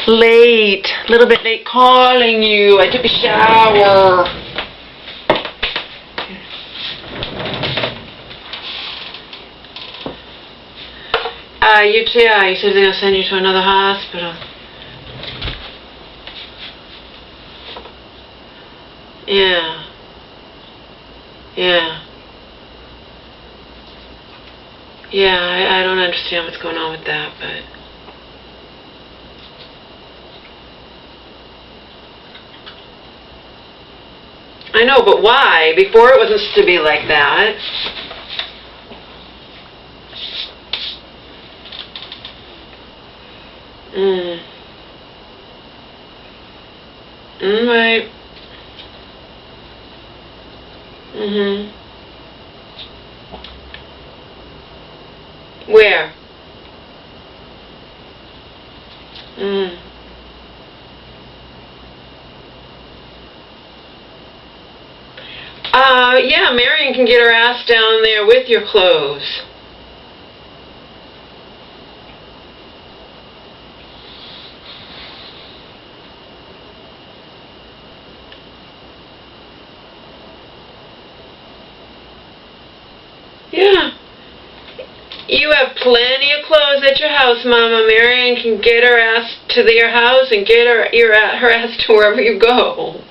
Late. A little bit late calling you. I took a shower. You said they're going to send you to another hospital. Yeah. Yeah. Yeah, I don't understand what's going on with that, but... I know, but why? Before it wasn't supposed to be like that. Right. Where? Yeah, Marion can get her ass down there with your clothes. Yeah. You have plenty of clothes at your house, Mama. Marion can get her ass to your house and get her ass to wherever you go.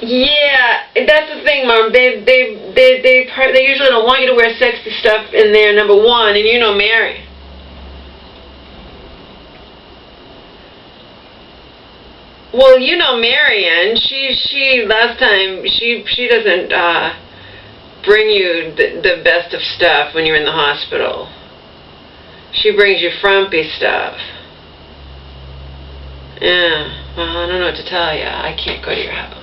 Yeah, that's the thing, Mom. They usually don't want you to wear sexy stuff in there, number one, and you know Mary. Well, you know Marion. She last time she doesn't bring you the best of stuff when you're in the hospital. She brings you frumpy stuff. Yeah. Well, I don't know what to tell you. I can't go to your house.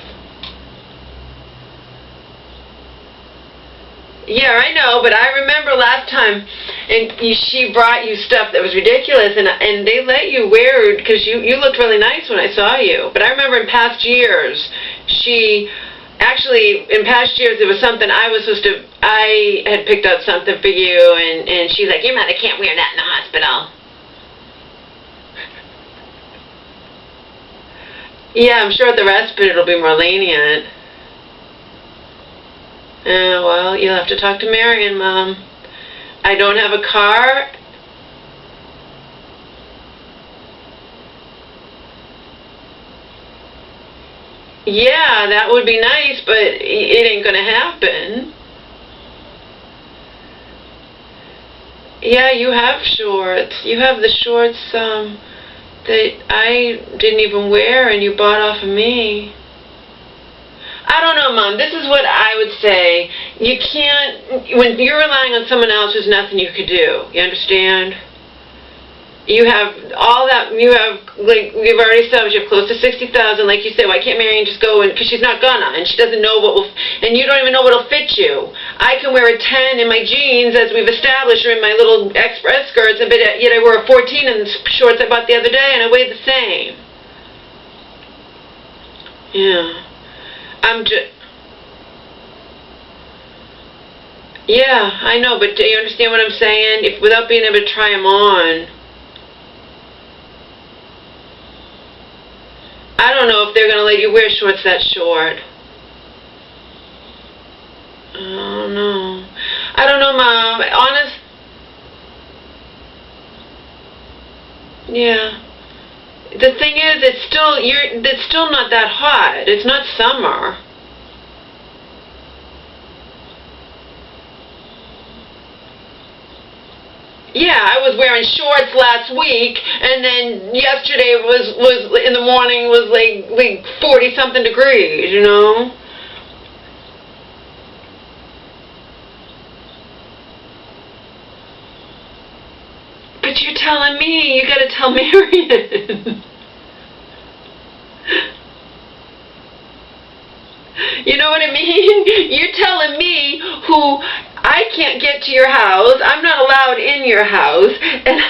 Yeah, I know, but I remember last time, and she brought you stuff that was ridiculous, and they let you wear, because you looked really nice when I saw you. But I remember in past years, in past years, there was something I had picked out something for you, and she's like, your mother can't wear that in the hospital. Yeah, I'm sure at the respite it'll be more lenient. Well, you'll have to talk to Marion, Mom. I don't have a car. Yeah, that would be nice, but it ain't gonna happen. Yeah, you have shorts. You have the shorts that I didn't even wear and you bought off of me. I don't know, Mom. This is what I would say. You can't, when you're relying on someone else, there's nothing you could do. You understand? You have all that, like, we've already established, you have close to 60,000, like you said. Why can't Marion just go because she's not gonna, and she doesn't know and you don't even know what'll fit you. I can wear a 10 in my jeans, as we've established, or in my little express skirts, but yet I wore a 14 in the shorts I bought the other day, and I weighed the same. Yeah. Yeah, I know, but do you understand what I'm saying? Without being able to try them on. I don't know if they're going to let you wear shorts that short. I don't know, Mom. Yeah. The thing is, it's still not that hot. It's not summer. Yeah, I was wearing shorts last week, and then yesterday was in the morning was like 40-something degrees, you know. But you're telling me, you got to tell Marion. You know what I mean? You're telling me who I can't get to your house. I'm not allowed in your house, and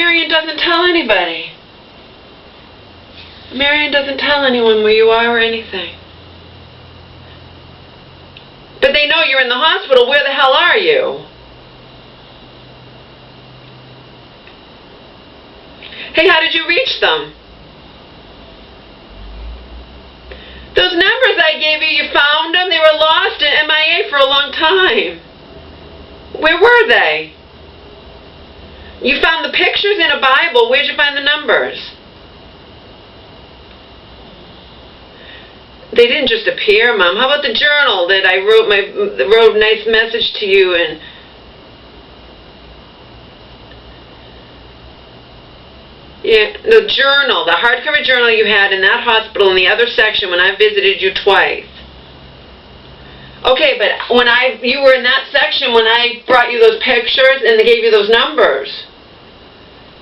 Marion doesn't tell anybody. Marion doesn't tell anyone where you are or anything. But they know you're in the hospital. Where the hell are you? Hey, how did you reach them? Those numbers I gave you, you found them? They were lost and MIA for a long time. Where were they? You found the pictures in a Bible. Where'd you find the numbers? They didn't just appear, Mom. How about the journal that I wrote a nice message to you and... Yeah, the journal, the hardcover journal you had in that hospital in the other section when I visited you twice. Okay, but when you were in that section when I brought you those pictures and they gave you those numbers.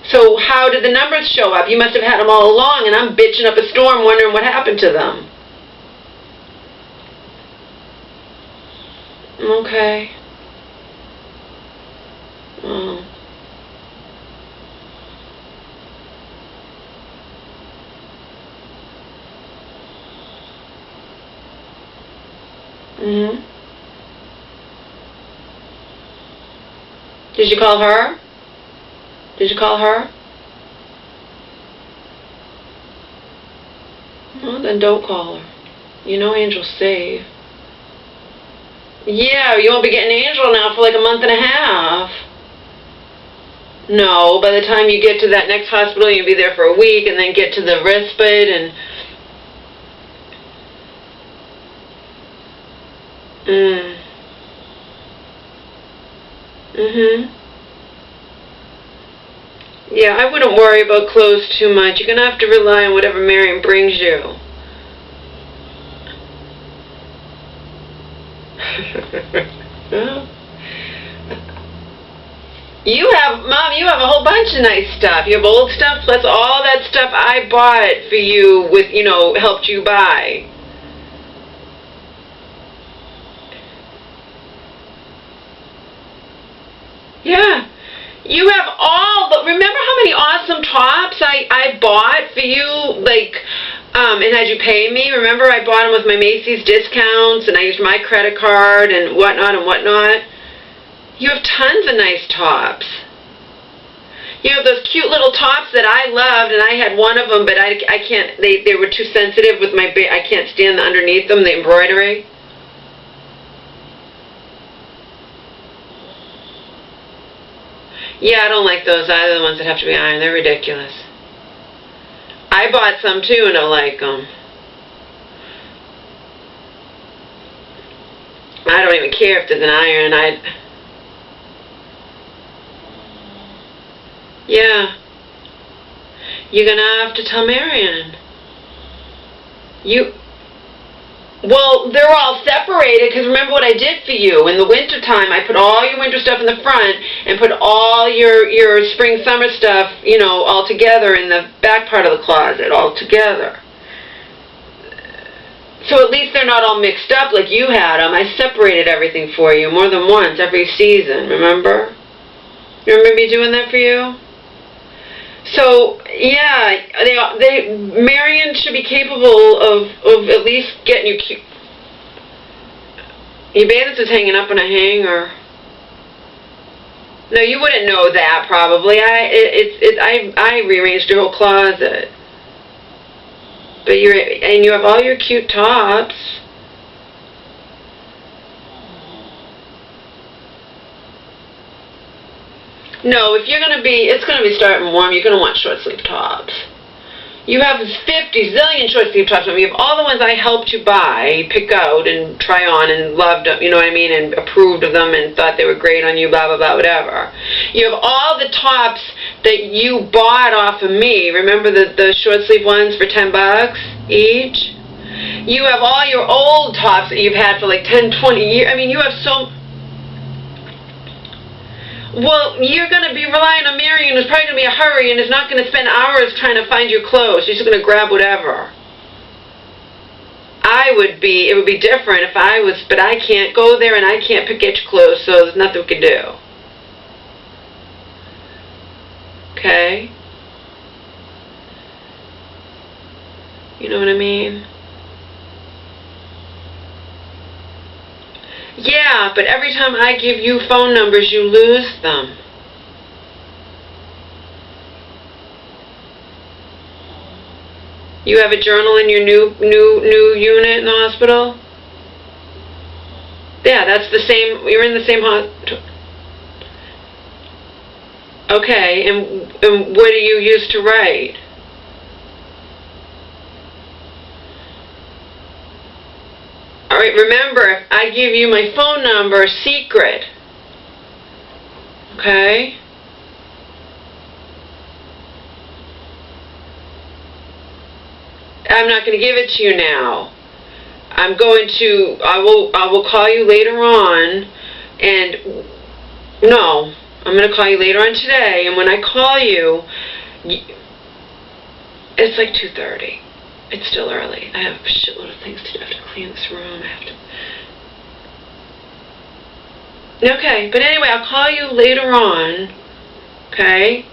So how did the numbers show up? You must have had them all along, and I'm bitching up a storm wondering what happened to them. Okay. Oh. Mm-hmm. Did you call her? Did you call her? Well, then don't call her. You know Angel's safe. Yeah, you won't be getting Angel now for like a month and a half. No, by the time you get to that next hospital, you'll be there for a week and then get to the respite and... Yeah, I wouldn't worry about clothes too much. You're going to have to rely on whatever Marion brings you. Mom, you have a whole bunch of nice stuff. You have old stuff, plus all that stuff I bought for you with, helped you buy. Yeah. You have remember how many awesome tops I bought for you, and had you pay me? Remember I bought them with my Macy's discounts, and I used my credit card and whatnot and whatnot? You have tons of nice tops. You have those cute little tops that I loved, and I had one of them, but I can't, they were too sensitive with I can't stand the underneath them, the embroidery. Yeah, I don't like those either, the ones that have to be ironed. They're ridiculous. I bought some too, and I like them. I don't even care if there's an iron. Yeah. You're going to have to tell Marion. Well, they're all separated, because remember what I did for you. In the wintertime, I put all your winter stuff in the front and put all your spring, summer stuff, all together in the back part of the closet, all together. So at least they're not all mixed up like you had them. I separated everything for you more than once every season, remember? You remember me doing that for you? So, yeah, Marion should be capable of at least getting you cute. Your bandits is hanging up on a hanger. No, you wouldn't know that probably. I rearranged your whole closet. But you have all your cute tops. No, if it's going to be starting warm, you're going to want short sleeve tops. You have 50 zillion short sleeve tops. You have all the ones I helped you buy, pick out, and try on, and loved them, you know what I mean, and approved of them, and thought they were great on you, blah, blah, blah, whatever. You have all the tops that you bought off of me. Remember the short sleeve ones for $10 each? You have all your old tops that you've had for like 10, 20 years. I mean, you have so... Well, you're going to be relying on Marion, who's probably going to be in a hurry and is not going to spend hours trying to find your clothes. She's just going to grab whatever. It would be different if I was, but I can't go there and I can't get your clothes, so there's nothing we can do. Okay? You know what I mean? Yeah, but every time I give you phone numbers, you lose them. You have a journal in your new unit in the hospital? Yeah, that's the same. You're in the same hospital. Okay, and what do you use to write? All right, remember, if I give you my phone number, secret. Okay? I'm not going to give it to you now. I will call you later on, and no, I'm going to call you later on today, and when I call you, it's like 2:30. It's still early. I have a shitload of things to do. I have to clean this room. Okay, but anyway, I'll call you later on, okay?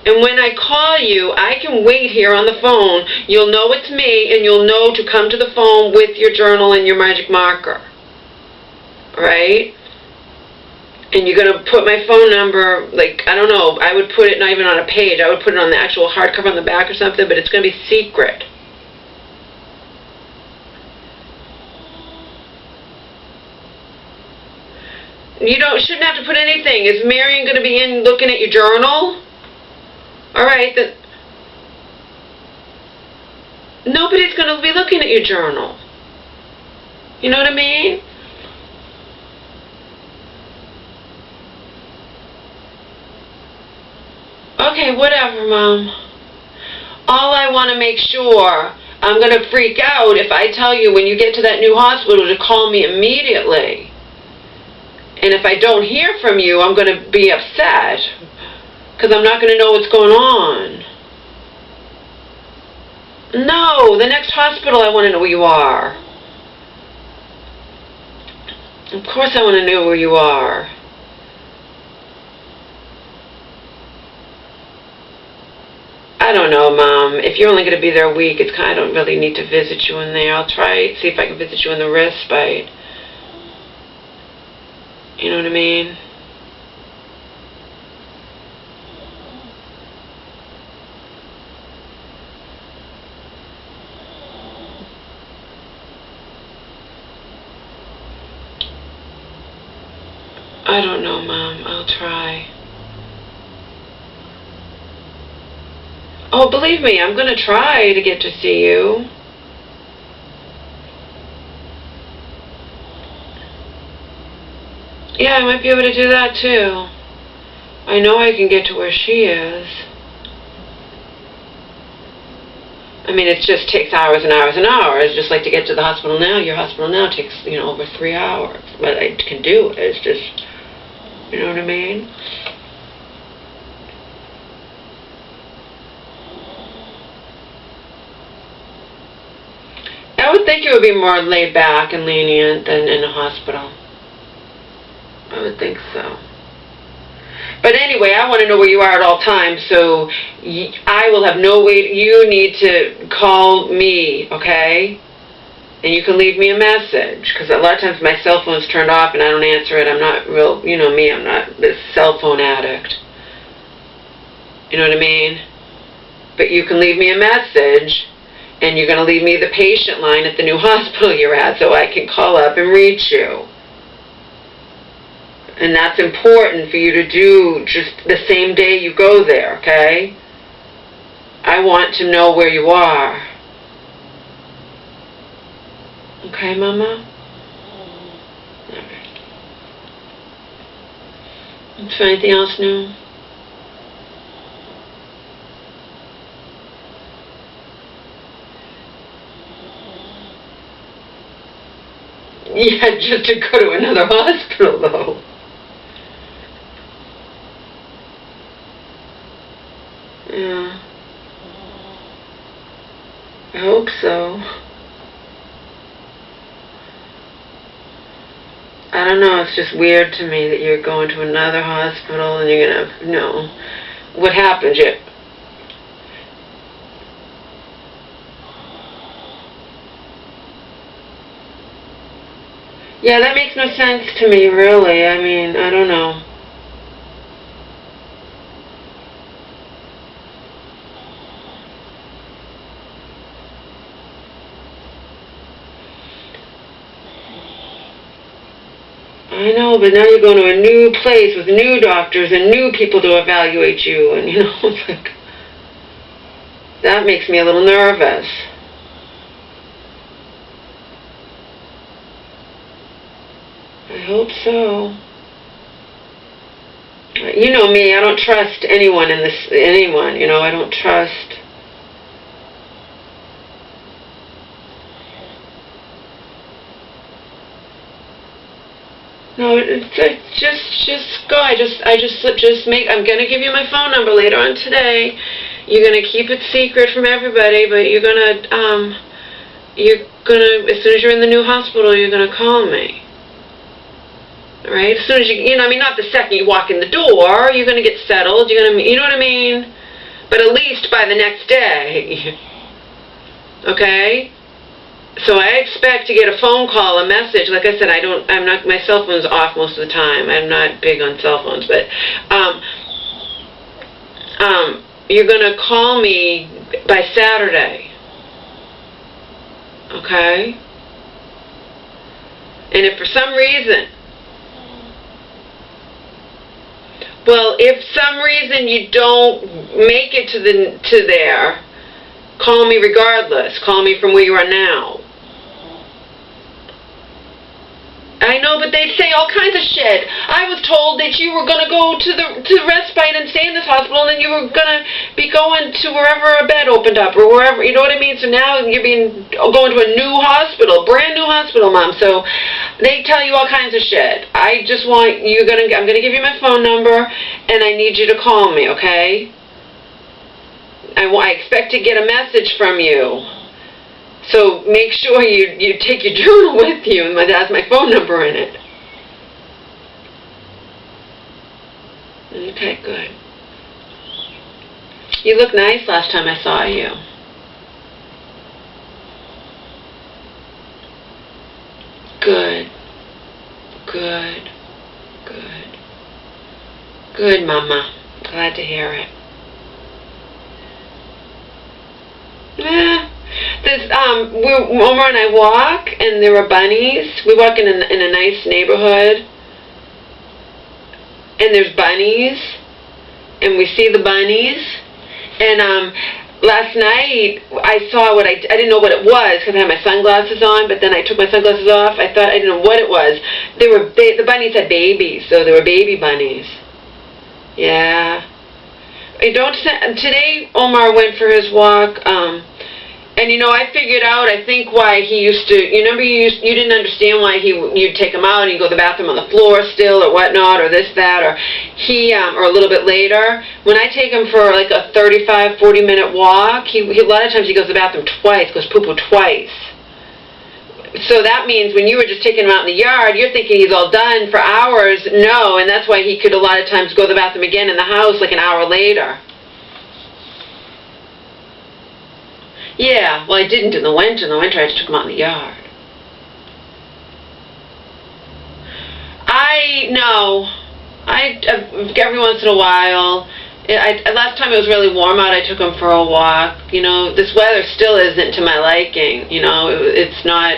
And when I call you, I can wait here on the phone. You'll know it's me, and you'll know to come to the phone with your journal and your magic marker. Right? And you're going to put my phone number, like, I don't know, I would put it not even on a page. I would put it on the actual hardcover on the back or something, but it's going to be secret. You shouldn't have to put anything. Is Marion going to be in looking at your journal? All right, then. Nobody's going to be looking at your journal. You know what I mean? Okay, whatever, Mom. All I want to make sure, I'm going to freak out if I tell you when you get to that new hospital to call me immediately. And if I don't hear from you, I'm going to be upset. Because I'm not going to know what's going on. No, the next hospital I want to know where you are. Of course I want to know where you are. I don't know, Mom. If you're only going to be there a week, I don't really need to visit you in there. I'll try, see if I can visit you in the respite. You know what I mean? I don't know, Mom. I'll try. Oh, believe me, I'm going to try to get to see you. Yeah, I might be able to do that too. I know I can get to where she is. I mean, it just takes hours and hours and hours. Just like to get to the hospital now. Your hospital now takes, over 3 hours. But I can do it. It's just, you know what I mean? I would think it would be more laid back and lenient than in a hospital. I would think so. But anyway, I want to know where you are at all times, so I will have no way. You need to call me, okay? And you can leave me a message, because a lot of times my cell phone's turned off and I don't answer it. I'm not real, you know me, I'm not this cell phone addict. You know what I mean? But you can leave me a message, and you're going to leave me the patient line at the new hospital you're at so I can call up and reach you. And that's important for you to do just the same day you go there, okay? I want to know where you are. Okay, Mama? Alright. Is there anything else new? Yeah, just to go to another hospital, though. Yeah. I hope so. I don't know, it's just weird to me that you're going to another hospital and you're going to, What happened? Yeah, that makes no sense to me, really. I mean, I don't know. I know, but now you're going to a new place with new doctors and new people to evaluate you, and it's like, that makes me a little nervous. I hope so. You know me, I don't trust anyone I don't trust. No, just go. I'm gonna give you my phone number later on today. You're gonna keep it secret from everybody, but you're gonna, as soon as you're in the new hospital, you're gonna call me. All right? As soon as not the second you walk in the door, you're gonna get settled. You know what I mean? But at least by the next day. Okay? So I expect to get a phone call, a message. Like I said, my cell phone's off most of the time. I'm not big on cell phones, but you're gonna call me by Saturday. Okay? And if for some reason, if some reason you don't make it to there, call me regardless. Call me from where you are now. I know, but they say all kinds of shit. I was told that you were going to go to respite and stay in this hospital, and then you were going to be going to wherever a bed opened up, or wherever, you know what I mean? So now you're going to a new hospital, brand new hospital, Mom. So they tell you all kinds of shit. I just want, I'm going to give you my phone number, and I need you to call me, okay? I expect to get a message from you. So make sure you take your journal with you, and that has my phone number in it. Okay, good. You looked nice last time I saw you. Good. Good. Good. Good, Mama. Glad to hear it. Yeah. Omar and I walk, and there are bunnies. We walk in a nice neighborhood, and there's bunnies, and we see the bunnies. And last night I saw I didn't know what it was because I had my sunglasses on, but then I took my sunglasses off. I thought I didn't know what it was. The bunnies had babies, so they were baby bunnies. Yeah. Today Omar went for his walk. And I figured out, I think, why he used to, you didn't understand why you'd take him out and he'd go to the bathroom on the floor still or whatnot, or this, that, or or a little bit later. When I take him for like a 35, 40-minute walk, a lot of times he goes to the bathroom twice, goes poo-poo twice. So that means when you were just taking him out in the yard, you're thinking he's all done for hours. No, and that's why he could a lot of times go to the bathroom again in the house like an hour later. Yeah, well, I didn't in the winter. In the winter, I just took them out in the yard. Every once in a while. Last time it was really warm out, I took them for a walk. This weather still isn't to my liking. It's not,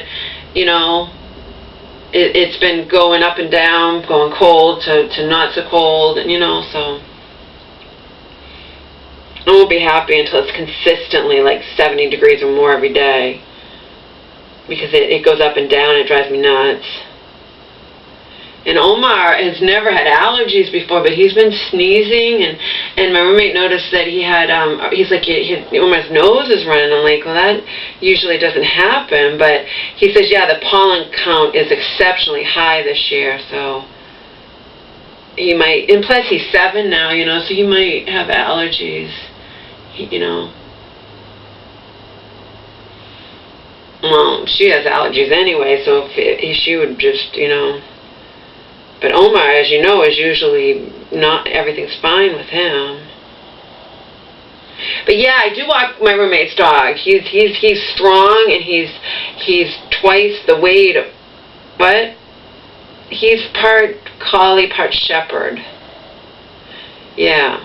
it's been going up and down, going cold to not so cold, and so. I won't be happy until it's consistently like 70 degrees or more every day, because it goes up and down. It drives me nuts. And Omar has never had allergies before, but he's been sneezing, and my roommate noticed that he had, Omar's nose is running. I'm like, well, that usually doesn't happen, but he says, yeah, the pollen count is exceptionally high this year, so he might, and plus he's 7 now, so he might have allergies. Well, she has allergies anyway, so she would just, But Omar, as you know, is usually not, everything's fine with him. But yeah, I do walk my roommate's dog. He's strong, and he's twice the weight of, what? He's part collie, part shepherd. Yeah.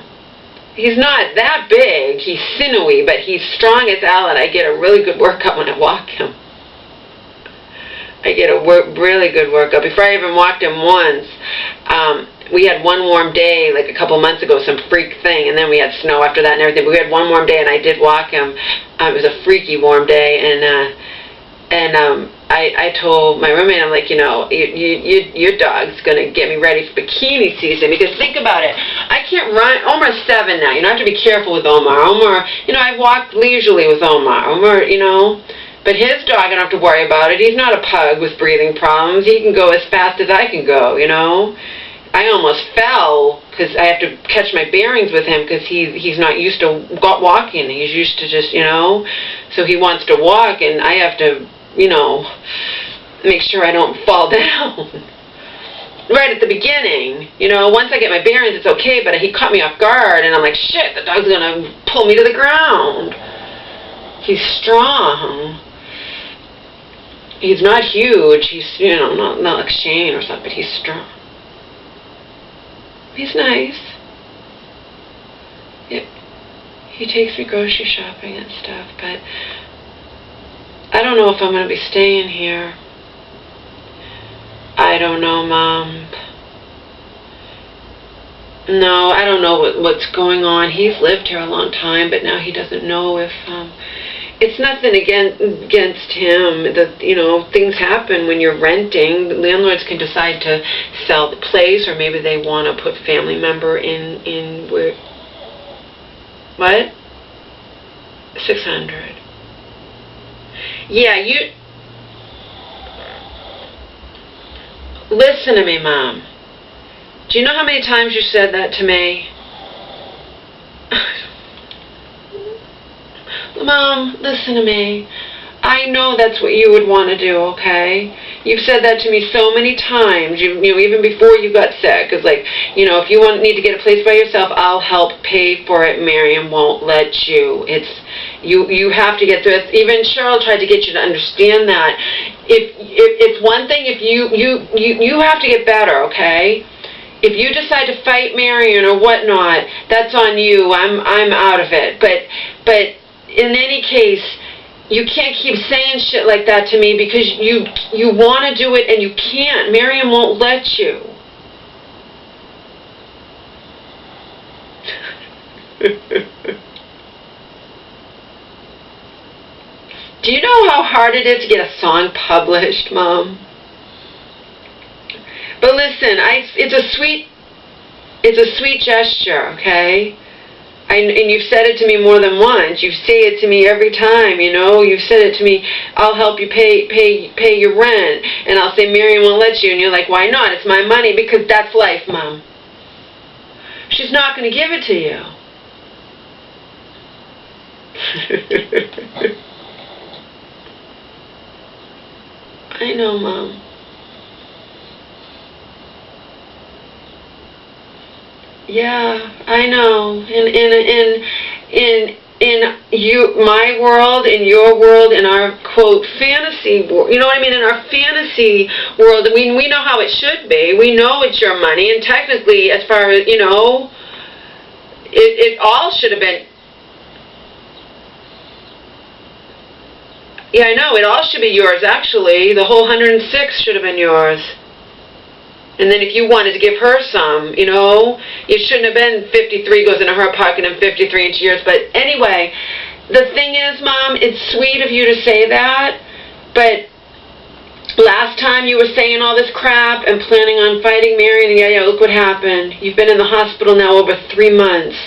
He's not that big. He's sinewy, but he's strong as Alan. I get a really good workout when I walk him. I get a really good workout. Before I even walked him once, we had one warm day, like a couple months ago, some freak thing, and then we had snow after that and everything. But we had one warm day, and I did walk him. It was a freaky warm day, and I told my roommate, I'm like, your dog's going to get me ready for bikini season, because think about it. I can't run. Omar's 7 now. I have to be careful with Omar. Omar, I walk leisurely with Omar. Omar, but his dog, I don't have to worry about it. He's not a pug with breathing problems. He can go as fast as I can go, I almost fell because I have to catch my bearings with him, because he's not used to walking. He's used to just, so he wants to walk, and I have to, make sure I don't fall down. Right at the beginning, once I get my bearings, it's okay, but he caught me off guard, and I'm like, shit, the dog's going to pull me to the ground. He's strong. He's not huge. He's, not like Shane or something, but he's strong. He's nice. Yeah. He takes me grocery shopping and stuff, but I don't know if I'm going to be staying here. I don't know, Mom. No, I don't know what's going on. He's lived here a long time, but now he doesn't know if... it's nothing against him. Things happen when you're renting. Landlords can decide to sell the place, or maybe they want to put family member in where... What? 600. Yeah, you... Listen to me, Mom. Do you know how many times you said that to me? Mom, listen to me. I know that's what you would want to do, okay? You've said that to me so many times, even before you got sick. It's like, if you need to get a place by yourself, I'll help pay for it. Miriam won't let you. You have to get through it. Even Cheryl tried to get you to understand that. It's one thing if you have to get better, okay? If you decide to fight Marion or whatnot, that's on you. I'm out of it. But in any case, you can't keep saying shit like that to me, because you want to do it and you can't. Marion won't let you. Do you know how hard it is to get a song published, Mom? But listen, it's a sweet gesture, okay? And you've said it to me more than once. You say it to me every time, You've said it to me, I'll help you pay your rent. And I'll say, Miriam won't let you. And you're like, why not? It's my money. Because that's life, Mom. She's not going to give it to you. I know, Mom. Yeah, I know. In my world, in your world, in our quote fantasy world, you know what I mean? In our fantasy world, we know how it should be. We know it's your money, and technically, as far as it all should have been. Yeah, I know. It all should be yours. Actually, the whole 106 should have been yours. And then if you wanted to give her some, it shouldn't have been 53 goes into her pocket and 53 into yours. But anyway, the thing is, Mom, it's sweet of you to say that, but last time you were saying all this crap and planning on fighting Marion, and yeah, look what happened. You've been in the hospital now over 3 months.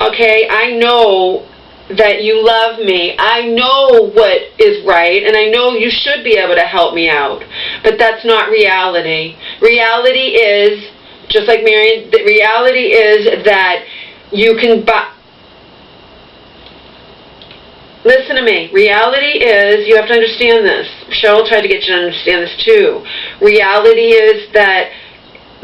Okay, I know that you love me. I know what is right, and I know you should be able to help me out. But that's not reality. Reality is, just like Marion, the reality is that you can buy... Listen to me. Reality is, you have to understand this. Cheryl tried to get you to understand this too. Reality is that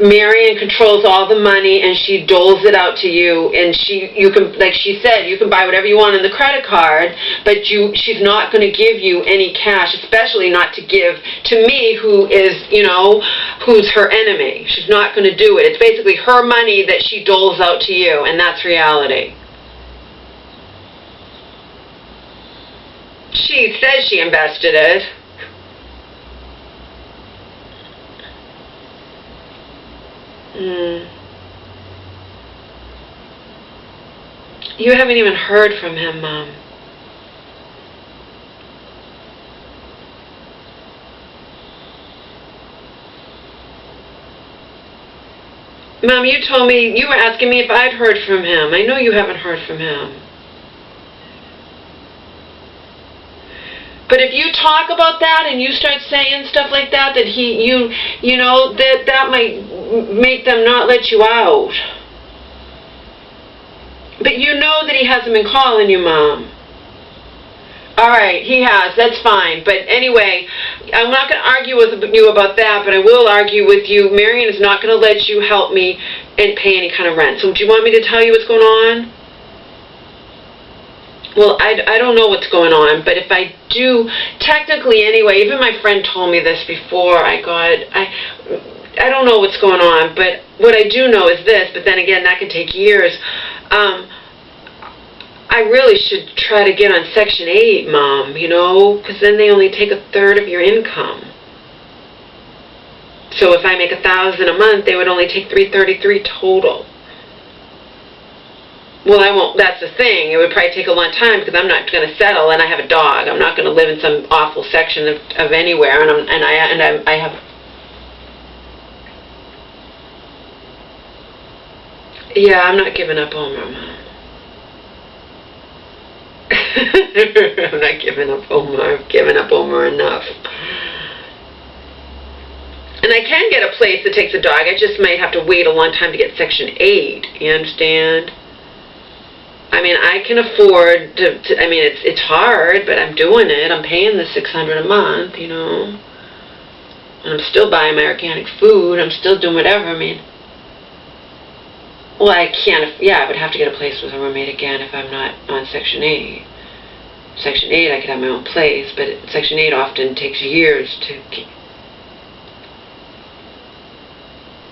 Marion controls all the money and she doles it out to you, and you can, like she said, you can buy whatever you want on the credit card, but she's not going to give you any cash, especially not to give to me, who is, who's her enemy. She's not going to do it. It's basically her money that she doles out to you, and that's reality. She says she invested it. You haven't even heard from him, Mom. Mom, you told me, you were asking me if I'd heard from him. I know you haven't heard from him. But if you talk about that and you start saying stuff like that, that that might make them not let you out. But you know that he hasn't been calling you, Mom. All right, he has. That's fine. But anyway, I'm not going to argue with you about that, but I will argue with you. Marion is not going to let you help me and pay any kind of rent. So do you want me to tell you what's going on? Well, I don't know what's going on, but if I do, technically anyway, even my friend told me this before I don't know what's going on, but what I do know is this, but then again, that could take years. I really should try to get on Section 8, Mom, because then they only take 1/3 of your income. So if I make $1,000 a month, they would only take $333 total. Well, I won't. That's the thing. It would probably take a long time because I'm not going to settle, and I have a dog. I'm not going to live in some awful section of anywhere, and I have. Yeah, I'm not giving up Omar, Mom. I'm not giving up Omar. I've given up Omar enough. And I can get a place that takes a dog. I just might have to wait a long time to get Section 8. You understand? I mean, I can afford to I mean, it's hard, but I'm doing it. I'm paying the $600 a month, And I'm still buying my organic food. I'm still doing whatever. I mean, well, I can't. Yeah, I would have to get a place with a roommate again if I'm not on Section 8. Section 8, I could have my own place, but Section 8 often takes years to keep.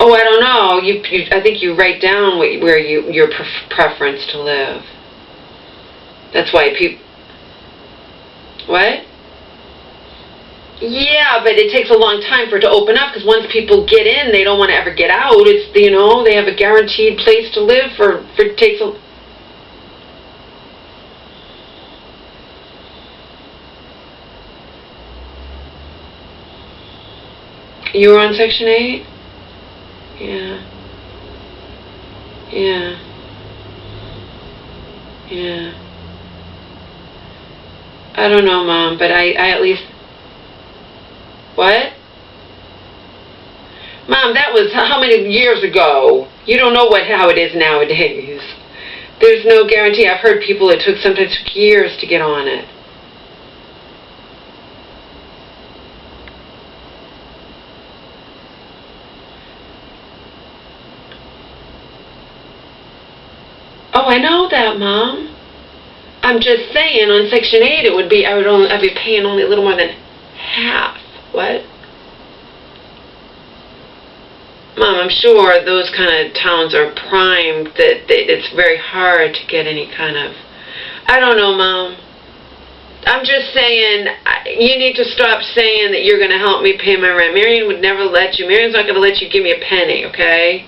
Oh, I don't know. I think you write down where your preference to live. That's why people. What? Yeah, but it takes a long time for it to open up, because once people get in, they don't want to ever get out. It's they have a guaranteed place to live for it takes a. You were on Section 8? Yeah. Yeah. Yeah. I don't know, Mom, but I at least... What? Mom, that was how many years ago? You don't know how it is nowadays. There's no guarantee. I've heard people it sometimes took years to get on it. Oh, I know that, Mom. I'm just saying, on Section 8, I'd be paying only a little more than half. What? Mom, I'm sure those kind of towns are primed that it's very hard to get any kind of... I don't know, Mom. I'm just saying, you need to stop saying that you're going to help me pay my rent. Marion would never let you. Marion's not going to let you give me a penny, okay?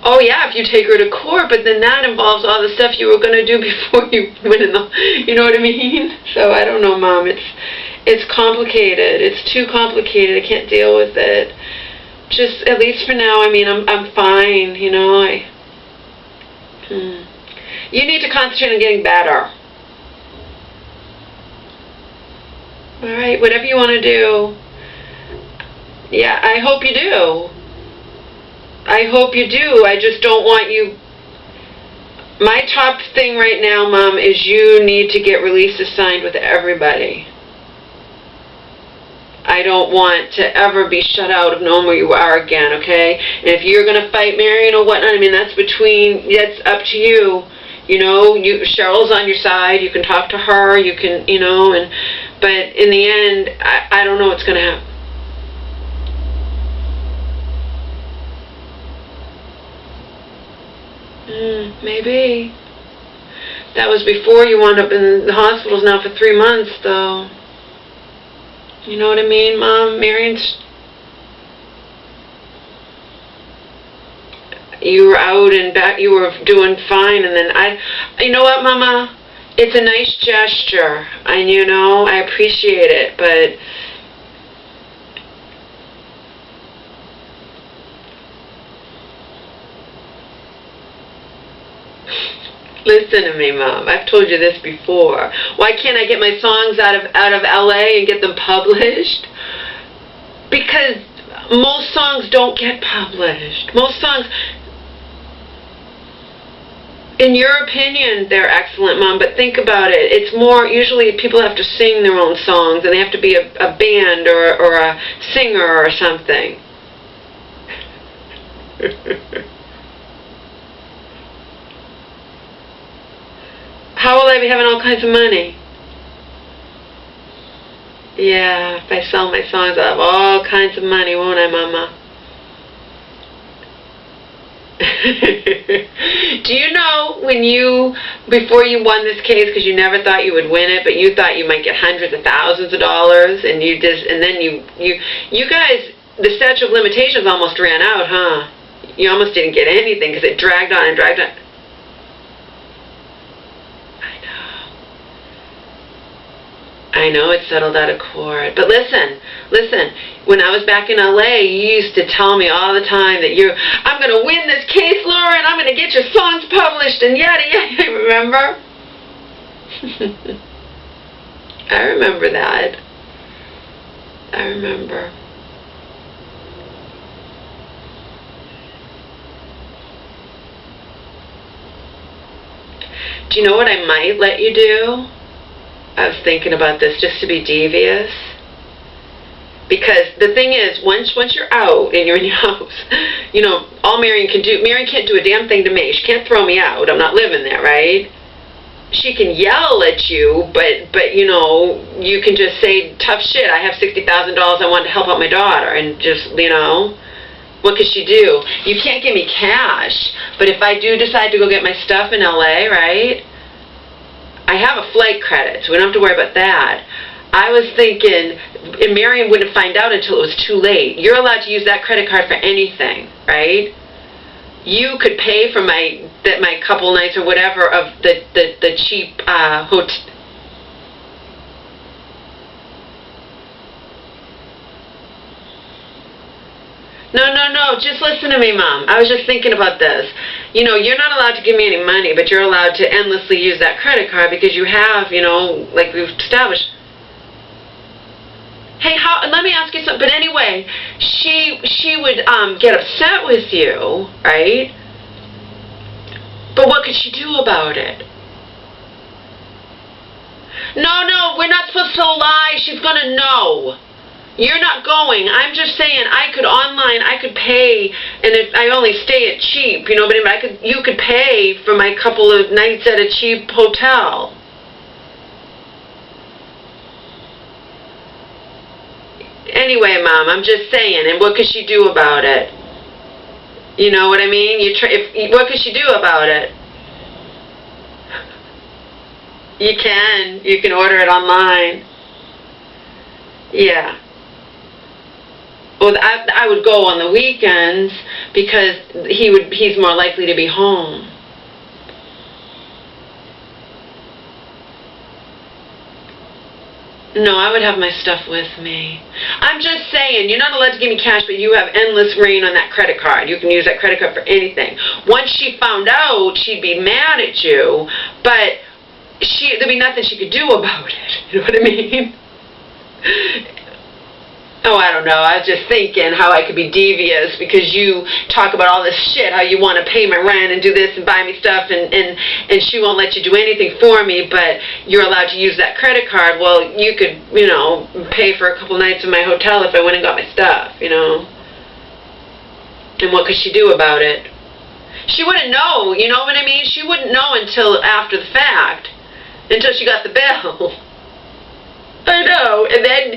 Oh, yeah, if you take her to court, but then that involves all the stuff you were going to do before you went in the... You know what I mean? So, I don't know, Mom. It's complicated. It's too complicated. I can't deal with it. Just, at least for now, I mean, I'm fine, You need to concentrate on getting better. All right, whatever you want to do. Yeah, I hope you do. I hope you do. I just don't want you... My top thing right now, Mom, is you need to get releases signed with everybody. I don't want to ever be shut out of knowing where you are again, okay? And if you're going to fight Marion or whatnot, I mean, that's up to you. You know, Cheryl's on your side. You can talk to her. You can, but in the end, I don't know what's going to happen. Maybe. That was before you wound up in the hospitals now for 3 months, though. You know what I mean, Mom? Marion's... You were out and back, you were doing fine, and then you know what, Mama? It's a nice gesture, and I appreciate it, but... Listen to me, Mom. I've told you this before. Why can't I get my songs out of LA and get them published? Because most songs don't get published. Most songs, in your opinion, they're excellent, Mom, but think about it. It's more, usually people have to sing their own songs, and they have to be a band or a singer or something. How will I be having all kinds of money? Yeah, if I sell my songs, I'll have all kinds of money, won't I, Mama? Do you know before you won this case, because you never thought you would win it, but you thought you might get hundreds of thousands of dollars, and you guys, the statute of limitations almost ran out, huh? You almost didn't get anything because it dragged on and dragged on. I know it settled out of court. But listen, when I was back in LA, you used to tell me all the time that I'm going to win this case, Laura, and I'm going to get your songs published, and yada, yada, remember? I remember that. I remember. Do you know what I might let you do? I was thinking about this just to be devious. Because the thing is, once you're out and you're in your house, all Marion can't do a damn thing to me. She can't throw me out. I'm not living there, right? She can yell at you, but you can just say, tough shit, I have $60,000, I want to help out my daughter, and just, what could she do? You can't give me cash, but if I do decide to go get my stuff in LA, right? I have a flight credit, so we don't have to worry about that. I was thinking, and Marion wouldn't find out until it was too late. You're allowed to use that credit card for anything, right? You could pay for my couple nights or whatever of the cheap hotel. No, just listen to me, Mom. I was just thinking about this. You're not allowed to give me any money, but you're allowed to endlessly use that credit card because you have, like we've established. Hey, let me ask you something. But anyway, she would get upset with you, right? But what could she do about it? No, we're not supposed to lie. She's going to know. You're not going. I'm just saying I could pay, and if I only stay at cheap, but you could pay for my couple of nights at a cheap hotel. Anyway, Mom, I'm just saying, and what could she do about it? You know what I mean? What could she do about it? You can order it online. Yeah. Well, I would go on the weekends because he's more likely to be home. No, I would have my stuff with me. I'm just saying, you're not allowed to give me cash, but you have endless reign on that credit card. You can use that credit card for anything. Once she found out, she'd be mad at you, but there'd be nothing she could do about it. You know what I mean? Oh, I don't know. I was just thinking how I could be devious because you talk about all this shit, how you want to pay my rent and do this and buy me stuff, and she won't let you do anything for me, but you're allowed to use that credit card. Well, you could, pay for a couple nights in my hotel if I went and got my stuff, And what could she do about it? She wouldn't know, you know what I mean? She wouldn't know until after the fact, until she got the bill. I know, and then...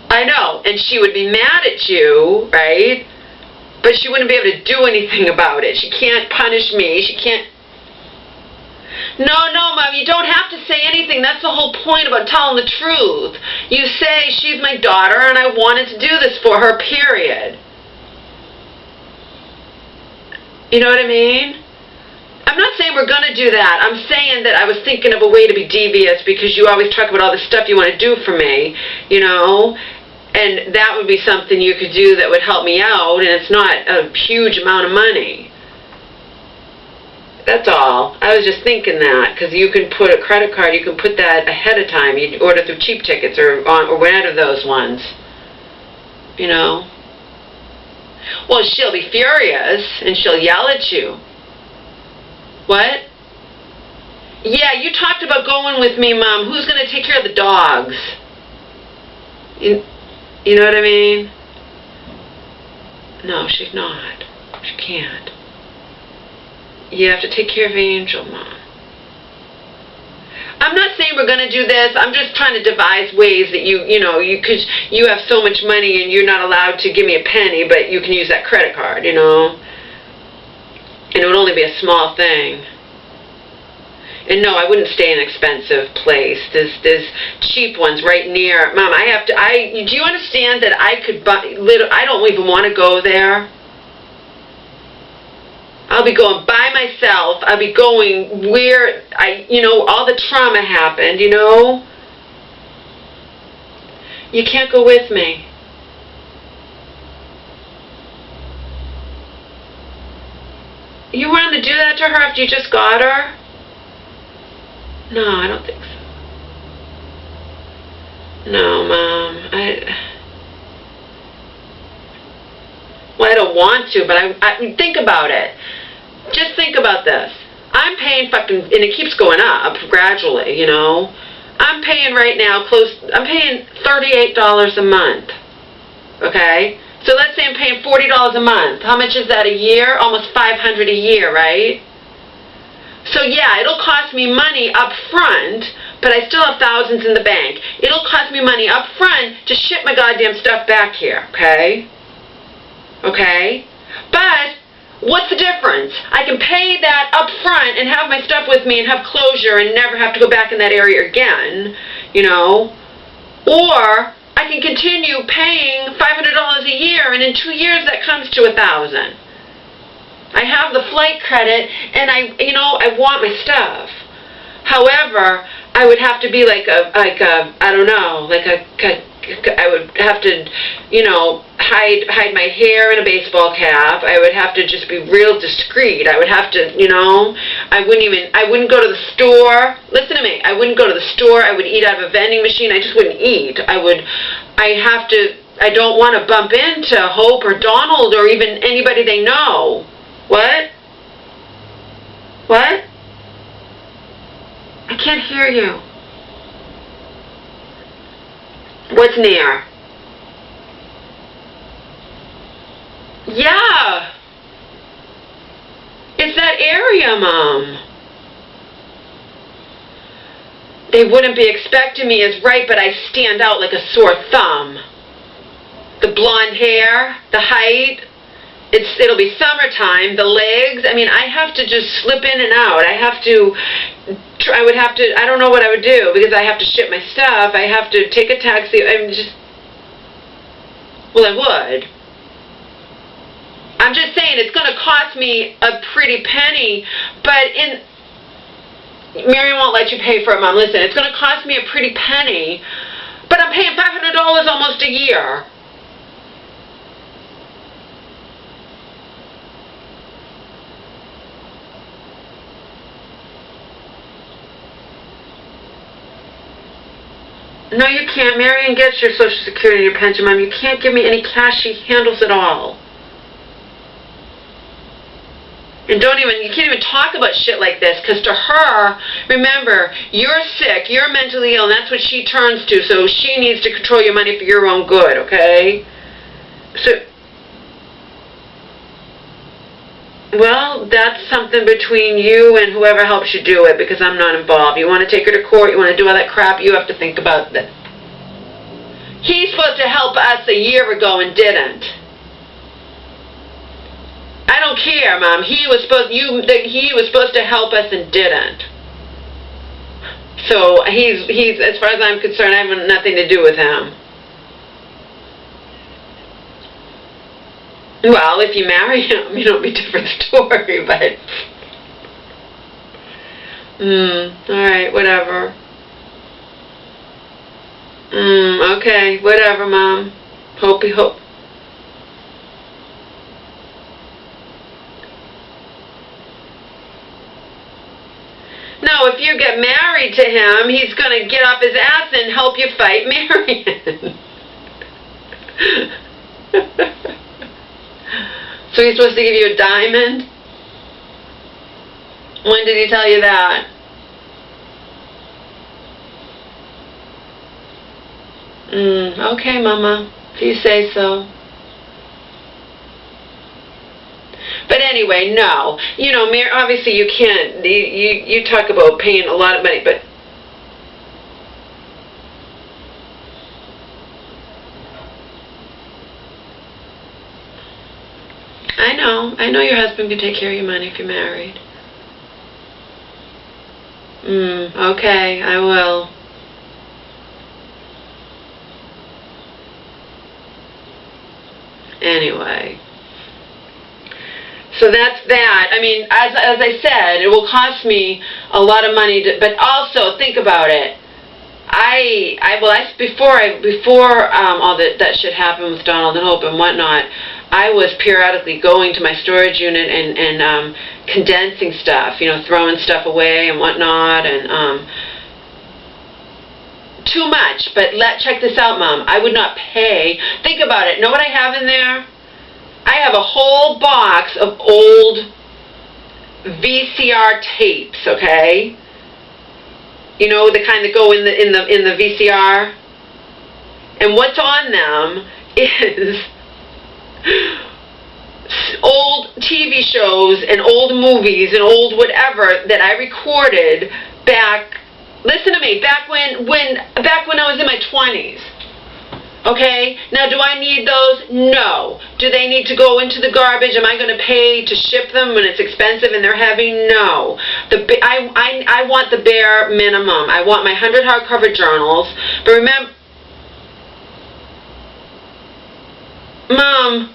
I know, and she would be mad at you, right? But she wouldn't be able to do anything about it. She can't punish me. She can't... No, Mom, you don't have to say anything. That's the whole point about telling the truth. You say, she's my daughter, and I wanted to do this for her, period. You know what I mean? I'm not saying we're going to do that. I'm saying that I was thinking of a way to be devious because you always talk about all the stuff you want to do for me, And that would be something you could do that would help me out, and it's not a huge amount of money. That's all. I was just thinking that, because you can put a credit card, you can put that ahead of time. You order through Cheap Tickets or whatever those ones. Well, she'll be furious, and she'll yell at you. What? Yeah, you talked about going with me, Mom. Who's going to take care of the dogs? You know what I mean? No, she's not. She can't. You have to take care of Angel, Mom. I'm not saying we're going to do this. I'm just trying to devise ways that because you have so much money and you're not allowed to give me a penny, but you can use that credit card, And it would only be a small thing. And no, I wouldn't stay in an expensive place. There's cheap ones right near. Mom, do you understand that I could buy, I don't even want to go there. I'll be going by myself. I'll be going where all the trauma happened, You can't go with me. You wanted to do that to her after you just got her? No, I don't think so. No, Mom. I don't want to, but I think about it. Just think about this. I'm paying and it keeps going up gradually, I'm paying right now I'm paying $38 a month. Okay? So let's say I'm paying $40 a month. How much is that a year? Almost $500 a year, right? So yeah, it'll cost me money up front, but I still have thousands in the bank. It'll cost me money up front to ship my goddamn stuff back here, okay? Okay? But what's the difference? I can pay that up front and have my stuff with me and have closure and never have to go back in that area again, Or I can continue paying $500 a year, and in 2 years that comes to $1,000. I have the flight credit, and I want my stuff. However, I would have to be I would have to, hide my hair in a baseball cap. I would have to just be real discreet. I would have to, I wouldn't go to the store. Listen to me. I wouldn't go to the store. I would eat out of a vending machine. I just wouldn't eat. I don't want to bump into Hope or Donald or even anybody they know. What? What? I can't hear you. What's near? Yeah. It's that area, Mom. They wouldn't be expecting me as right, but I stand out like a sore thumb. The blonde hair, the height, it'll be summertime, the legs, I have to just slip in and out. I don't know what I would do because I have to ship my stuff. I have to take a taxi. I would. I'm just saying it's going to cost me a pretty penny, but Mary won't let you pay for it, Mom. Listen, it's going to cost me a pretty penny, but I'm paying $500 almost a year. No, you can't. Marion gets your Social Security and your pension, Mom. You can't give me any cash. She handles it all. And you can't even talk about shit like this, because to her, remember, you're sick, you're mentally ill, and that's what she turns to, so she needs to control your money for your own good, okay? So, well, that's something between you and whoever helps you do it, because I'm not involved. You want to take her to court, you want to do all that crap, you have to think about that. He's supposed to help us a year ago and didn't. I don't care, Mom. He was supposed to help us and didn't. So he's as far as I'm concerned, I have nothing to do with him. Well, if you marry him, it'll be a different story, but alright, whatever. Okay, whatever, Mom. Hope. No, if you get married to him, he's going to get off his ass and help you fight Marion. So he's supposed to give you a diamond? When did he tell you that? Okay, Mama. If you say so. But anyway, no. Obviously you can't. You talk about paying a lot of money, but I know your husband can take care of your money if you're married. Okay, I will. Anyway. So that's that. I mean, as I said, it will cost me a lot of money, but also think about it. Before all that shit happened with Donald and Hope and whatnot, I was periodically going to my storage unit and condensing stuff, throwing stuff away and whatnot, and too much. But check this out, Mom. I would not pay. Think about it. Know what I have in there? I have a whole box of old VCR tapes, okay? The kind that go in the VCR. And what's on them is old TV shows and old movies and old whatever that I recorded back. Listen to me. Back when I was in my 20s. Okay? Now, do I need those? No. Do they need to go into the garbage? Am I going to pay to ship them when it's expensive and they're heavy? No. I want the bare minimum. I want my 100 hardcover journals. But remember, Mom,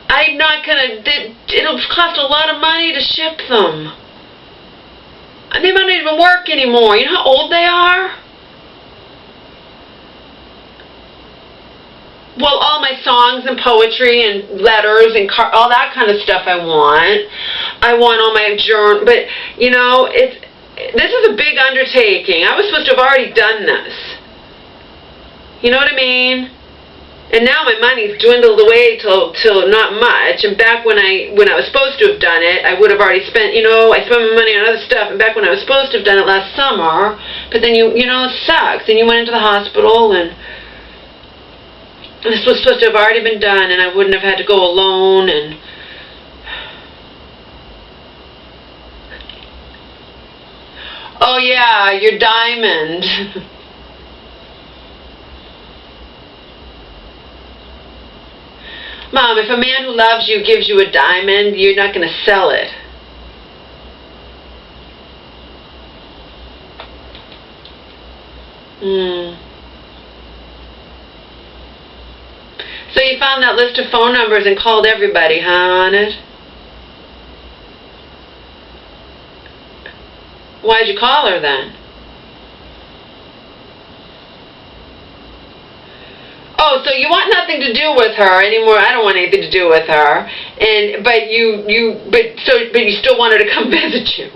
I'm not going to, it'll cost a lot of money to ship them. And they might not even work anymore. You know how old they are? Well, all my songs and poetry and letters and all that kind of stuff I want. I want all my journal, but this is a big undertaking. I was supposed to have already done this. You know what I mean? And now my money's dwindled away till not much. And back when I was supposed to have done it, I would have already spent. I spent my money on other stuff. And back when I was supposed to have done it last summer, but then it sucks. And you went into the hospital and. This was supposed to have already been done, and I wouldn't have had to go alone, and oh yeah, your diamond. Mom, if a man who loves you gives you a diamond, you're not going to sell it. So you found that list of phone numbers and called everybody, huh, on it? Why'd you call her then? Oh, so you want nothing to do with her anymore? I don't want anything to do with her. But you still want her to come visit you.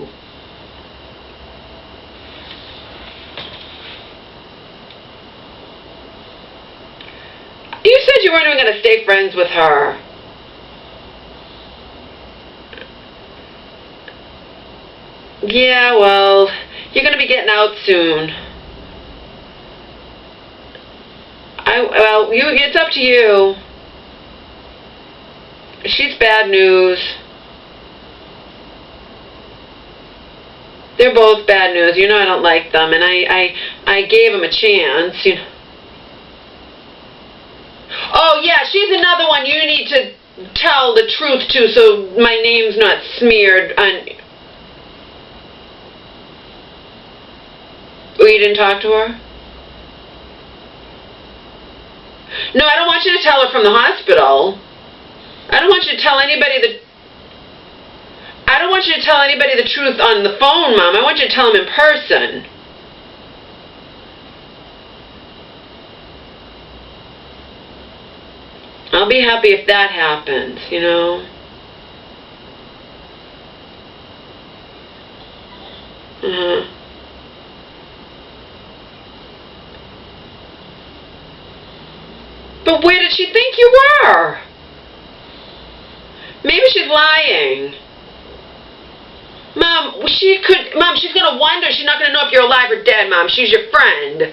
you weren't even going to stay friends with her. Yeah, well, you're going to be getting out soon. It's up to you. She's bad news. They're both bad news. You know I don't like them, and I gave them a chance. You know. Oh yeah, she's another one you need to tell the truth to, so my name's not smeared on. Oh, you didn't talk to her? No, I don't want you to tell her from the hospital. I don't want you to tell anybody the truth on the phone, Mom. I want you to tell them in person. I'll be happy if that happens, you know. But where did she think you were? Maybe she's lying. Mom, she's going to wonder. She's not going to know if you're alive or dead, Mom. She's your friend.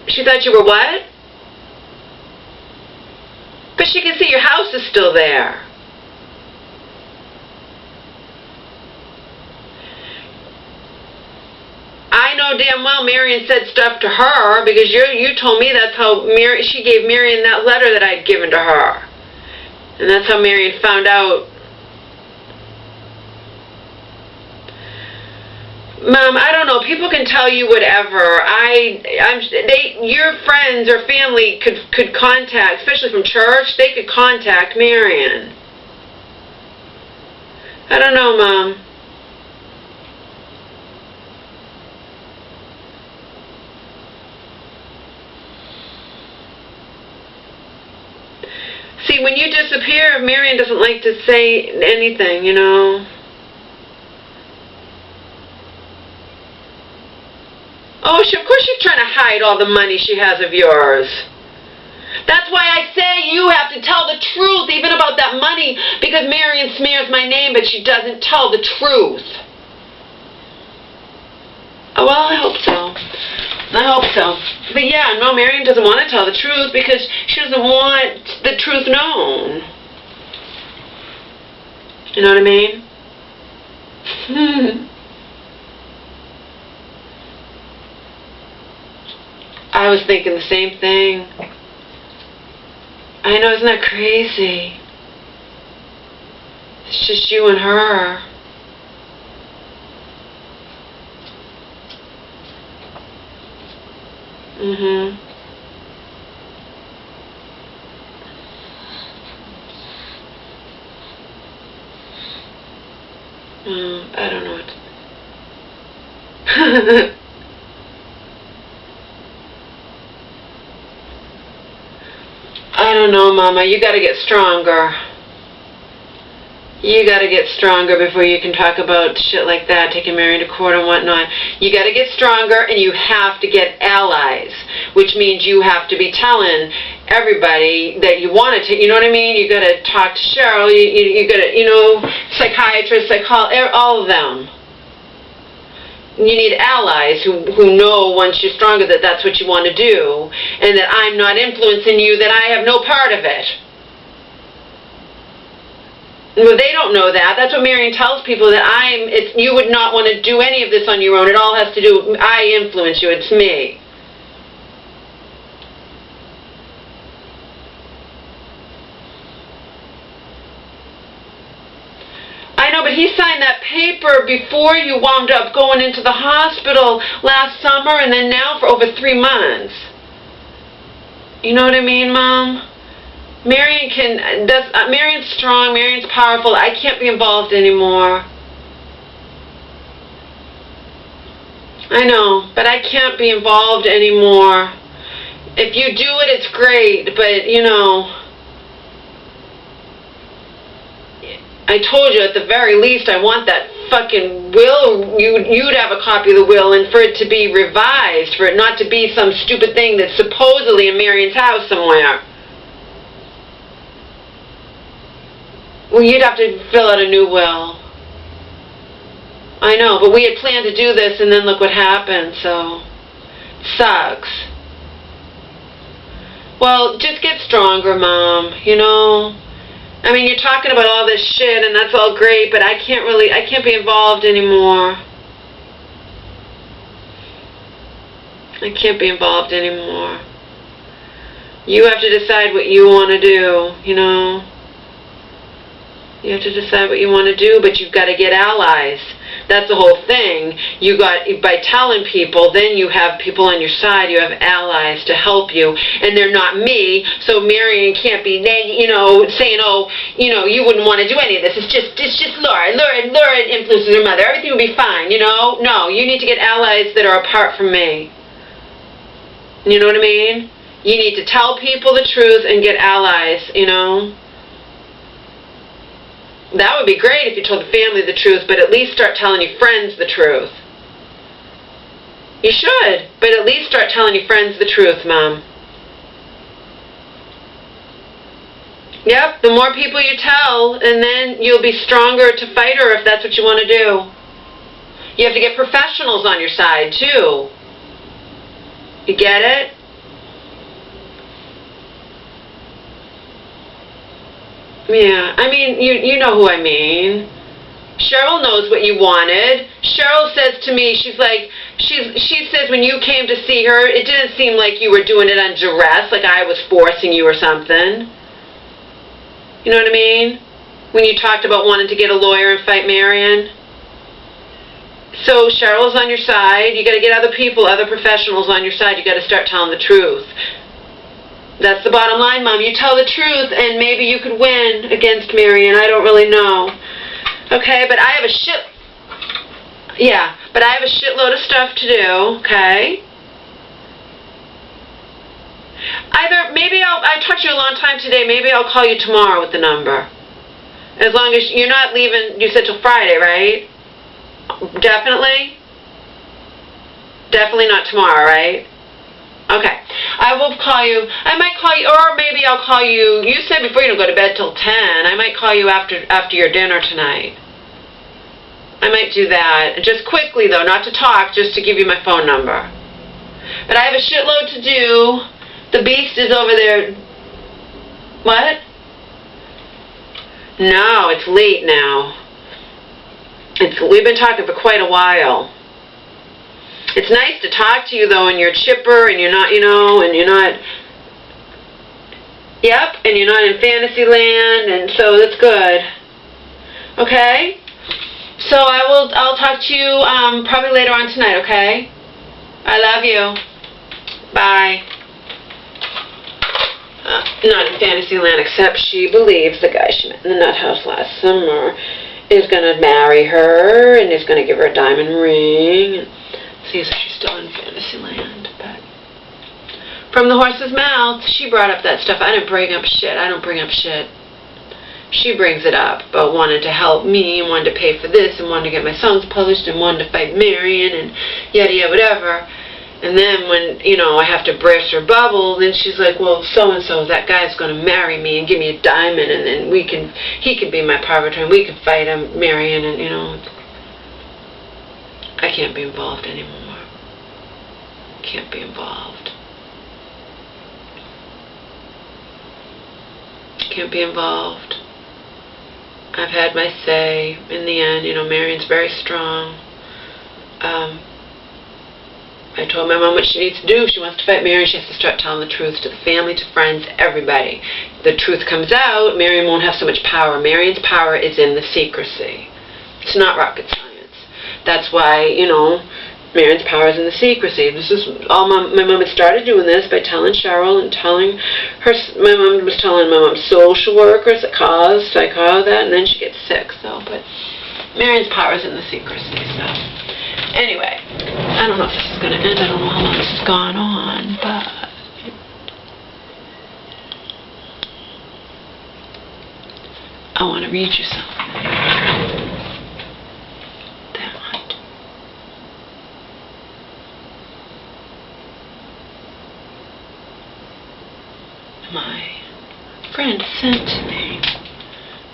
She thought you were what? But she can see your house is still there. I know damn well Marion said stuff to her, because you told me that's how she gave Marion that letter that I'd given to her. And that's how Marion found out. Mom, I don't know. People can tell you whatever. Your friends or family could contact, especially from church, they could contact Marion. I don't know, Mom. See, when you disappear, Marion doesn't like to say anything, you know. Oh, of course she's trying to hide all the money she has of yours. That's why I say you have to tell the truth, even about that money, because Marion smears my name, but she doesn't tell the truth. Oh, well, I hope so. I hope so. But yeah, no, Marion doesn't want to tell the truth because she doesn't want the truth known. You know what I mean? I was thinking the same thing. I know, isn't that crazy? It's just you and her. I don't know what to... I don't know, Mama. You got to get stronger. You got to get stronger before you can talk about shit like that, taking Marion to court and whatnot. You got to get stronger, and you have to get allies, which means you have to be telling everybody that you want to take. You know what I mean? You got to talk to Cheryl. You got to, you know, psychiatrists, psychologists, all of them. You need allies who know once you're stronger that that's what you want to do, and that I'm not influencing you, that I have no part of it. Well, they don't know that. That's what Marion tells people, that you would not want to do any of this on your own. It all has to do, I influence you, it's me. I know, but he signed that paper before you wound up going into the hospital last summer, and then now for over 3 months. You know what I mean, Mom? Marion's strong, Marion's powerful. I can't be involved anymore. I know, but I can't be involved anymore. If you do it, it's great, but, you know, I told you at the very least I want that fucking will, you'd have a copy of the will, and for it to be revised, for it not to be some stupid thing that's supposedly in Marion's house somewhere. Well, you'd have to fill out a new will. I know, but we had planned to do this, and then look what happened, so it sucks. Well, just get stronger, Mom, you know. I mean, you're talking about all this shit, and that's all great, but I can't be involved anymore. I can't be involved anymore. You have to decide what you want to do, you know. You have to decide what you want to do, but you've got to get allies. That's the whole thing. By telling people, then you have people on your side. You have allies to help you, and they're not me. So Marion can't be, saying, oh, you wouldn't want to do any of this. It's just Laura. Laura influences her mother. Everything will be fine. No, you need to get allies that are apart from me. You know what I mean? You need to tell people the truth and get allies. That would be great if you told the family the truth, but at least start telling your friends the truth. You should, but at least start telling your friends the truth, Mom. Yep, the more people you tell, and then you'll be stronger to fight her if that's what you want to do. You have to get professionals on your side, too. You get it? Yeah, I mean, you know who I mean. Cheryl knows what you wanted. Cheryl says to me, she says when you came to see her, it didn't seem like you were doing it on duress, like I was forcing you or something. You know what I mean? When you talked about wanting to get a lawyer and fight Marion. So Cheryl's on your side. You got to get other people, other professionals on your side. You got to start telling the truth. That's the bottom line, Mom. You tell the truth, and maybe you could win against Marion. I don't really know. Okay, but I have a shitload of stuff to do. Okay. I talked to you a long time today. Maybe I'll call you tomorrow with the number. As long as you're not leaving. You said till Friday, right? Definitely. Definitely not tomorrow, right? Okay. I will call you. I might call you, or maybe I'll call you. You said before you don't go to bed till 10. I might call you after your dinner tonight. I might do that. Just quickly, though, not to talk, just to give you my phone number. But I have a shitload to do. The beast is over there. What? No, it's late now. We've been talking for quite a while. It's nice to talk to you, though, and you're chipper, and you're not, and you're not, and you're not in fantasy land, and so that's good. Okay? So I'll talk to you probably later on tonight, okay? I love you. Bye. Not in fantasy land, except she believes the guy she met in the nut house last summer is going to marry her, and is going to give her a diamond ring, and seems like she's still in Fantasyland, but from the horse's mouth, she brought up that stuff. I didn't bring up shit. I don't bring up shit. She brings it up, but wanted to help me, and wanted to pay for this, and wanted to get my songs published, and wanted to fight Marion, and yada yada whatever. And then when, I have to burst her bubble, then she's like, well, so-and-so, that guy's going to marry me and give me a diamond, and then he can be my partner, and we can fight him, Marion, and, I can't be involved anymore. Can't be involved. Can't be involved. I've had my say. In the end, Marion's very strong. I told my mom what she needs to do. If she wants to fight Marion, she has to start telling the truth to the family, to friends, everybody. The truth comes out, Marion won't have so much power. Marion's power is in the secrecy. It's not rocket science. That's why, Marion's power is in the secrecy. This is all my mom had started doing this by telling Cheryl and telling her. My mom was telling my mom social workers that cause that, and then she gets sick. But Marion's power is in the secrecy. So anyway, I don't know if this is going to end. I don't know how long this has gone on, but I want to read you something. my friend sent to me.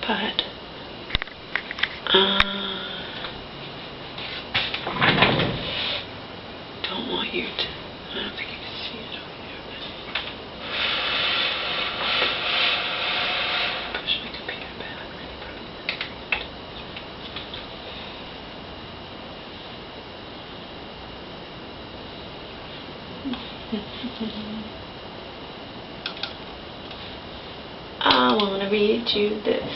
But, don't want you to, I don't think you can see it over here, but push my computer back. I want to read you this.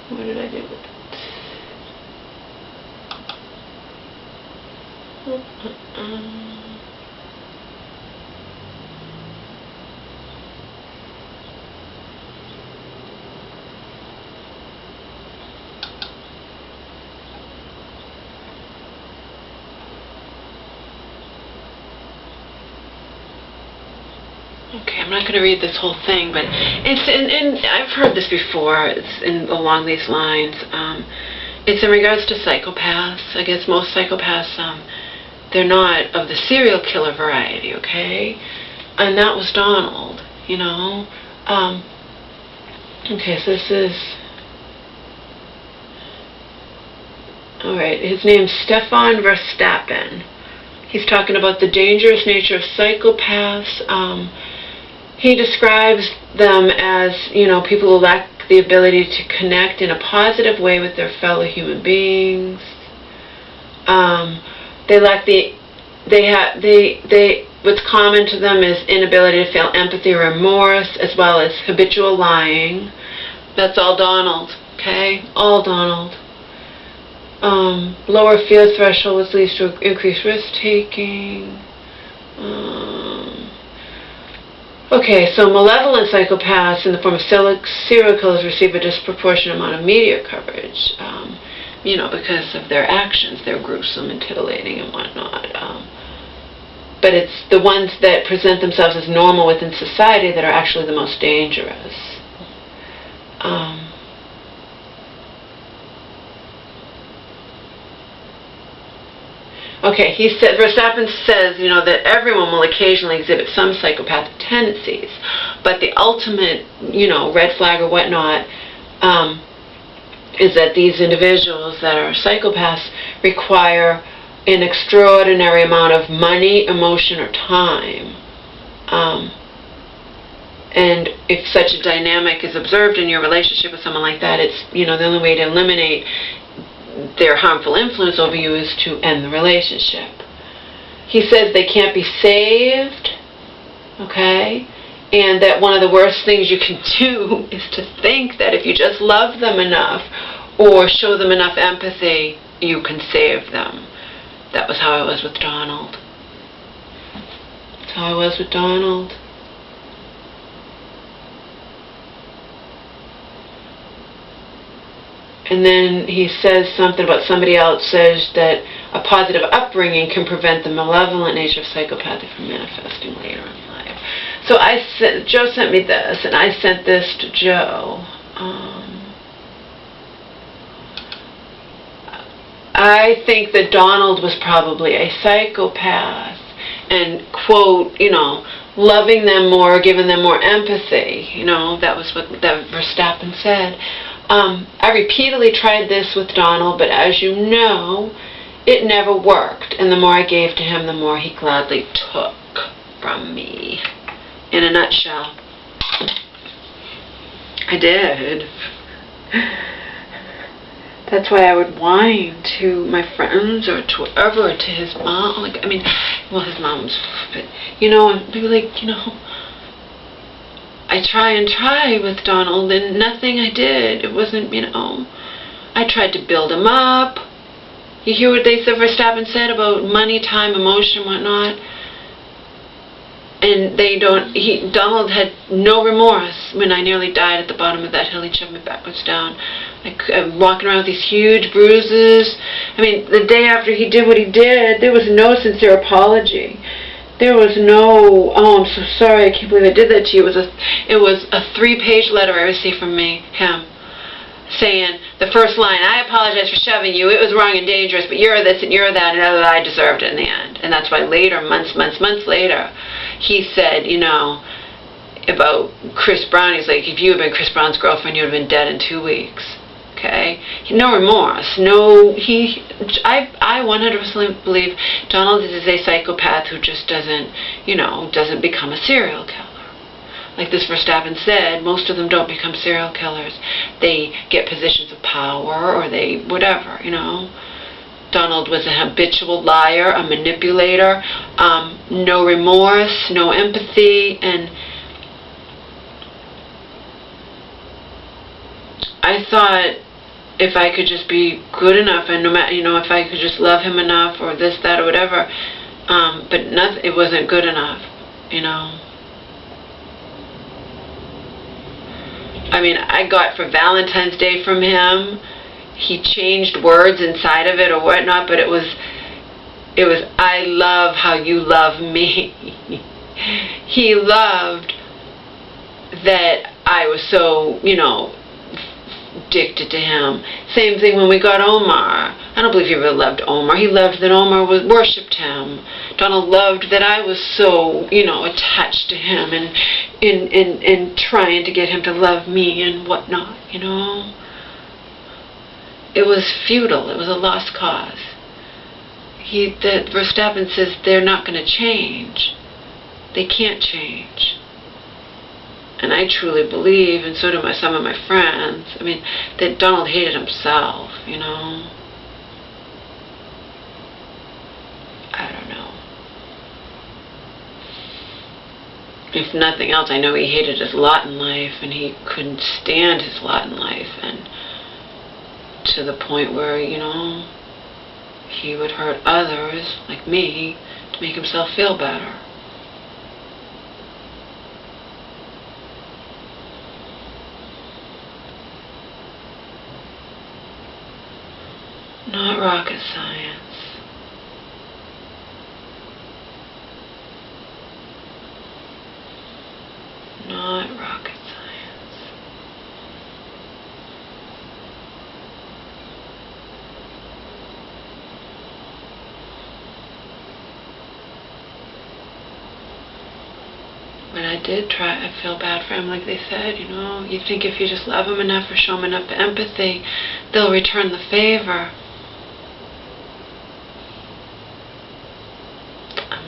What did I do with it? Okay, I'm not going to read this whole thing, but it's and I've heard this before. It's along these lines. It's in regards to psychopaths. I guess most psychopaths, they're not of the serial killer variety, okay? And that was Donald, you know. Okay, so this is... Alright, his name's Stefan Verstappen. He's talking about the dangerous nature of psychopaths. He describes them as, you know, people who lack the ability to connect in a positive way with their fellow human beings. What's common to them is inability to feel empathy or remorse, as well as habitual lying. That's all Donald, okay? All Donald. Lower fear thresholds leads to increased risk-taking. Okay, so malevolent psychopaths in the form of serial killers receive a disproportionate amount of media coverage, you know, because of their actions. They're gruesome and titillating and whatnot. But it's the ones that present themselves as normal within society that are actually the most dangerous. Okay, Verstappen says, you know, that everyone will occasionally exhibit some psychopathic tendencies, but the ultimate, you know, red flag or whatnot is that these individuals that are psychopaths require an extraordinary amount of money, emotion, or time. And if such a dynamic is observed in your relationship with someone like that, it's, you know, the only way to eliminate their harmful influence over you is to end the relationship. He says they can't be saved, okay? And that one of the worst things you can do is to think that if you just love them enough or show them enough empathy, you can save them. That was how I was with Donald. That's how I was with Donald. And then he says something about somebody else says that a positive upbringing can prevent the malevolent nature of psychopathy from manifesting later in life. So Joe sent me this, and I sent this to Joe. I think that Donald was probably a psychopath, and, quote, you know, loving them more, giving them more empathy. You know, that was what that Verstappen said. I repeatedly tried this with Donald, but as you know, it never worked. And the more I gave to him, the more he gladly took from me. In a nutshell, I did. That's why I would whine to my friends or to whoever, or to his mom. Like, I mean, well, his mom's, but, you know, and be like, you know, I try and try with Donald, and nothing I did. It wasn't, you know, I tried to build him up. You hear what Verstappen said about money, time, emotion, whatnot? And Donald had no remorse when I nearly died at the bottom of that hill. He shoved me backwards down. I'm walking around with these huge bruises. I mean, the day after he did what he did, there was no sincere apology. There was no, oh, I'm so sorry, I can't believe I did that to you. It was a 3-page letter I received from him, saying, the first line, I apologize for shoving you, it was wrong and dangerous, but you're this and you're that, and I deserved it in the end. And that's why later, months later, he said, you know, about Chris Brown. He's like, if you had been Chris Brown's girlfriend, you would have been dead in 2 weeks. Okay? No remorse. No, I 100% believe Donald is a psychopath who just doesn't, doesn't become a serial killer. Like this Verstappen said, most of them don't become serial killers. They get positions of power, or they, whatever, Donald was a habitual liar, a manipulator, no remorse, no empathy, and I thought if I could just be good enough, and no matter, if I could just love him enough, or this, that, or whatever, but nothing, it wasn't good enough, I mean, I got for Valentine's Day from him, he changed words inside of it or whatnot, but it was, I love how you love me. He loved that I was so, addicted to him. Same thing when we got Omar. I don't believe he really loved Omar. He loved that Omar worshipped him. Donald loved that I was so, attached to him and trying to get him to love me and whatnot, It was futile. It was a lost cause. Verstappen says they're not going to change. They can't change. And I truly believe, and so do some of my friends, that Donald hated himself, I don't know. If nothing else, I know he hated his lot in life, and he couldn't stand his lot in life, and to the point where, he would hurt others, like me, to make himself feel better. Not rocket science. Not rocket science. But I did try, I feel bad for him, like they said, you think if you just love him enough or show him enough empathy, they'll return the favor.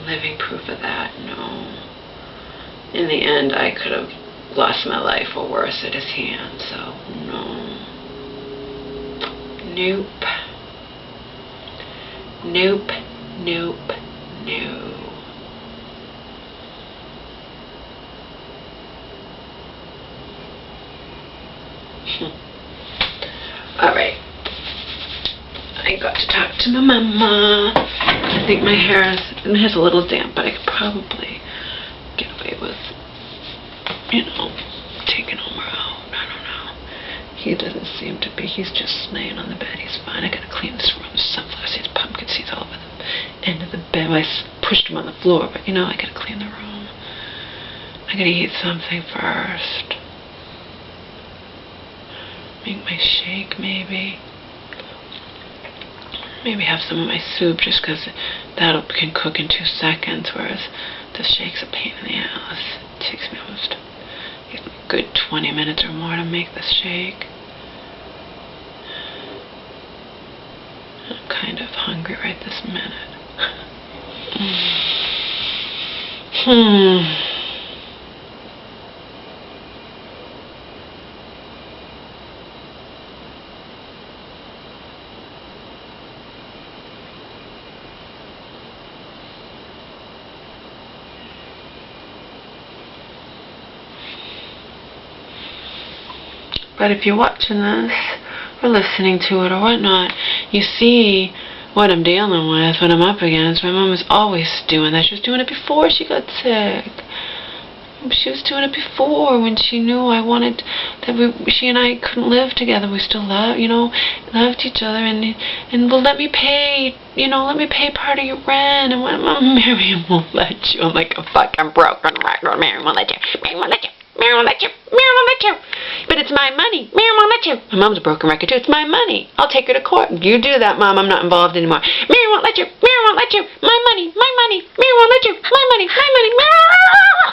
Living proof of that, no. In the end, I could have lost my life or worse at his hands, so no. Nope. Nope, nope, no. Alright. I got to talk to my mama. I think my hair's a little damp, but I could probably get away with, taking Omar out. I don't know. He doesn't seem to be. He's just laying on the bed. He's fine. I gotta clean this room. Sunflower seeds, pumpkin seeds all over the end of the bed. I pushed him on the floor, but I gotta clean the room. I gotta eat something first. Make my shake, maybe. Maybe have some of my soup, just because that can cook in 2 seconds, whereas the shake's a pain in the ass. It takes me almost a good 20 minutes or more to make this shake. I'm kind of hungry right this minute. But if you're watching this, or listening to it, or whatnot, you see what I'm dealing with, what I'm up against. My mom was always doing that. She was doing it before she got sick. She was doing it before, when she knew I wanted, that she and I couldn't live together. We still loved each other, and well, let me pay part of your rent. And when Mary won't let you, I'm like a fucking broken record. Mary won't let you. Mary won't let you. Mary won't let you. Mary won't let you. But it's my money. Mary won't let you. My mom's a broken record too. It's my money. I'll take her to court. You do that, Mom. I'm not involved anymore. Mary won't let you. Mary won't let you. My money. My money. Mary won't let you. My money. My money. Mary.